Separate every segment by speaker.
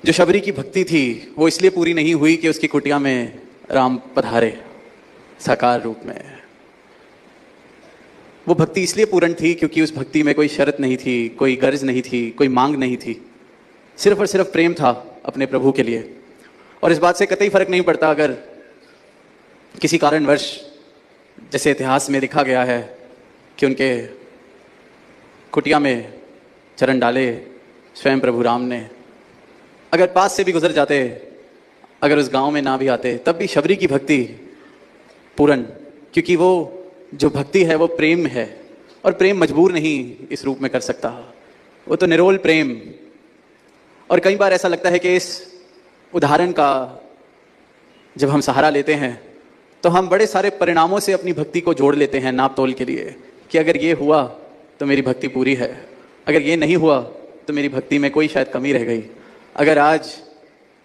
Speaker 1: जो शबरी की भक्ति थी वो इसलिए पूरी नहीं हुई कि उसकी कुटिया में राम पधारे साकार रूप में। वो भक्ति इसलिए पूर्ण थी क्योंकि उस भक्ति में कोई शर्त नहीं थी, कोई गर्ज नहीं थी, कोई मांग नहीं थी। सिर्फ और सिर्फ प्रेम था अपने प्रभु के लिए। और इस बात से कतई फर्क नहीं पड़ता अगर किसी कारणवश, जैसे इतिहास में लिखा गया है कि उनके कुटिया में चरण डाले स्वयं प्रभु राम ने, अगर पास से भी गुजर जाते, अगर उस गांव में ना भी आते, तब भी शबरी की भक्ति पूर्ण, क्योंकि वो जो भक्ति है वो प्रेम है। और प्रेम मजबूर नहीं इस रूप में कर सकता, वो तो निरोल प्रेम। और कई बार ऐसा लगता है कि इस उदाहरण का जब हम सहारा लेते हैं तो हम बड़े सारे परिणामों से अपनी भक्ति को जोड़ लेते हैं नाप तोल के लिए, कि अगर ये हुआ तो मेरी भक्ति पूरी है, अगर ये नहीं हुआ तो मेरी भक्ति में कोई शायद कमी रह गई, अगर आज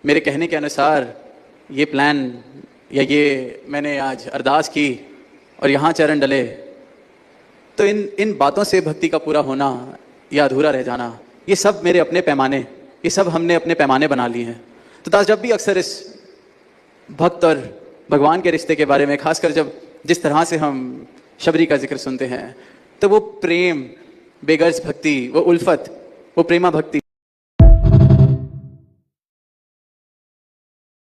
Speaker 1: मेरे कहने के अनुसार ये प्लान या ये मैंने आज अरदास की और यहाँ चरण डले, तो इन बातों से भक्ति का पूरा होना या अधूरा रह जाना, ये सब मेरे अपने पैमाने, ये सब हमने अपने पैमाने बना लिए हैं। तो दास जब भी अक्सर इस भक्त और भगवान के रिश्ते के बारे में, खासकर जब जिस तरह से हम शबरी का जिक्र सुनते हैं, तो वो प्रेम, बेगर्ज भक्ति, वो उल्फत, वो प्रेमा भक्ति